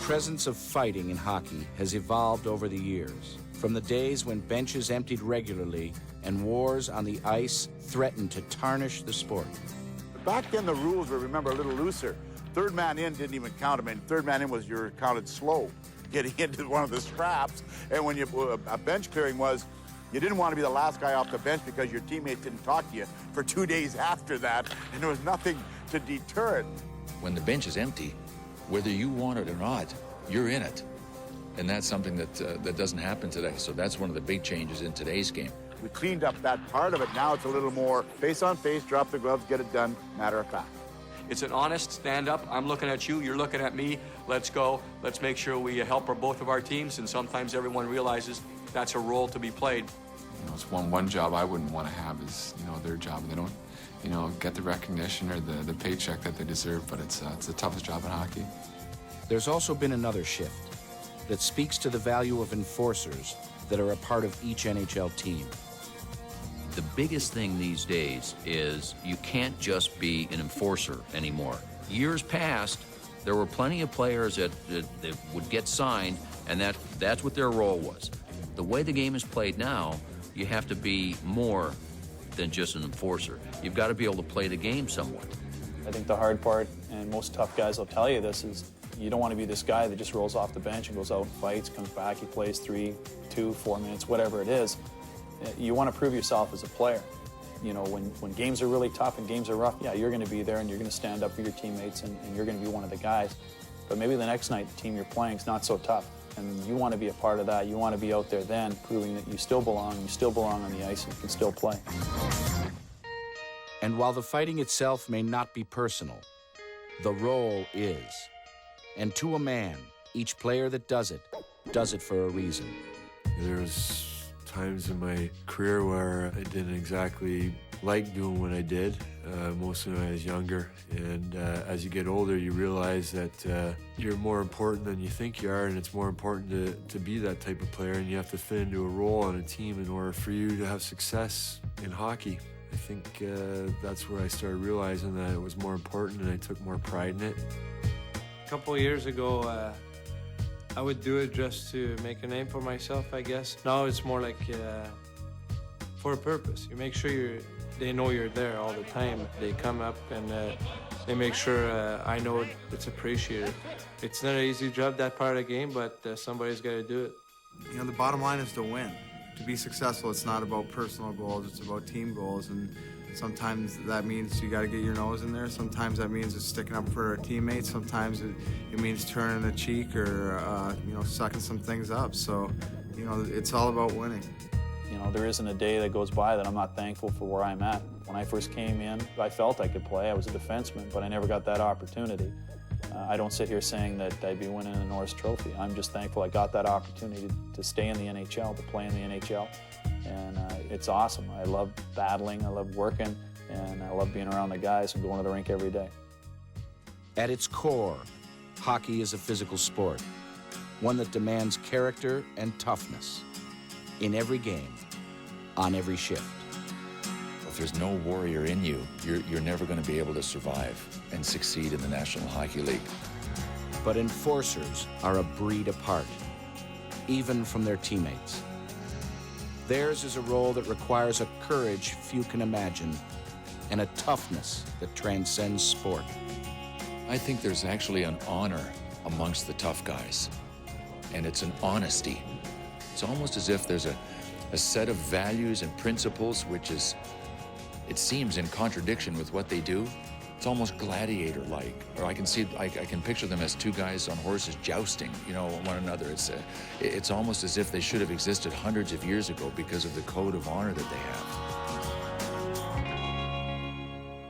presence of fighting in hockey has evolved over the years, from the days when benches emptied regularly and wars on the ice threatened to tarnish the sport. Back then, the rules were, remember, a little looser. Third man in didn't even count. I mean, third man in was you're counted slow, getting into one of the scraps. And when a bench clearing was, you didn't want to be the last guy off the bench because your teammates didn't talk to you for 2 days after that, and there was nothing to deter it. When the bench is empty, whether you want it or not, you're in it. And that's something that doesn't happen today. So that's one of the big changes in today's game. We cleaned up that part of it. Now it's a little more face on face, drop the gloves, get it done, matter of fact. It's an honest stand-up. I'm looking at you, you're looking at me. Let's go. Let's make sure we help both of our teams, and sometimes everyone realizes that's a role to be played. You know, it's one job I wouldn't want to have is, you know, their job. They don't, get the recognition or the paycheck that they deserve, but it's the toughest job in hockey. There's also been another shift that speaks to the value of enforcers that are a part of each NHL team. The biggest thing these days is you can't just be an enforcer anymore. Years past, there were plenty of players that would get signed, and that's what their role was. The way the game is played now, you have to be more than just an enforcer. You've got to be able to play the game somewhat. I think the hard part, and most tough guys will tell you this, is you don't want to be this guy that just rolls off the bench and goes out and fights, comes back, he plays 3, 2, 4 minutes, whatever it is. You want to prove yourself as a player. You know, when games are really tough and games are rough, yeah, you're going to be there and you're going to stand up for your teammates and you're going to be one of the guys. But maybe the next night the team you're playing is not so tough. And you want to be a part of that. You want to be out there then, proving that you still belong on the ice and can still play. And while the fighting itself may not be personal, the role is. And to a man, each player that does it for a reason. There's times in my career where I didn't exactly like doing what I did, mostly when I was younger. And as you get older, you realize that you're more important than you think you are, and it's more important to be that type of player, and you have to fit into a role on a team in order for you to have success in hockey. I think that's where I started realizing that it was more important, and I took more pride in it. A couple of years ago, I would do it just to make a name for myself, I guess. Now it's more like for a purpose. You make sure they know you're there all the time. They come up and they make sure I know it's appreciated. It's not an easy job, that part of the game, but somebody's got to do it. You know, the bottom line is to win. To be successful, it's not about personal goals, it's about team goals. And sometimes that means you got to get your nose in there. Sometimes that means it's sticking up for our teammates. Sometimes it means turning a cheek or, sucking some things up. So, it's all about winning. You know, there isn't a day that goes by that I'm not thankful for where I'm at. When I first came in, I felt I could play. I was a defenseman, but I never got that opportunity. I don't sit here saying that I'd be winning a Norris Trophy. I'm just thankful I got that opportunity to stay in the NHL, to play in the NHL. And it's awesome. I love battling, I love working, and I love being around the guys and going to the rink every day. At its core, hockey is a physical sport, one that demands character and toughness in every game, on every shift. If there's no warrior in you, you're never going to be able to survive and succeed in the National Hockey League. But enforcers are a breed apart, even from their teammates. Theirs is a role that requires a courage few can imagine and a toughness that transcends sport. I think there's actually an honor amongst the tough guys, and it's an honesty. It's almost as if there's a set of values and principles which is, it seems, in contradiction with what they do. It's almost gladiator-like, or I can picture them as two guys on horses jousting, one another. It's almost as if they should have existed hundreds of years ago because of the code of honor that they have.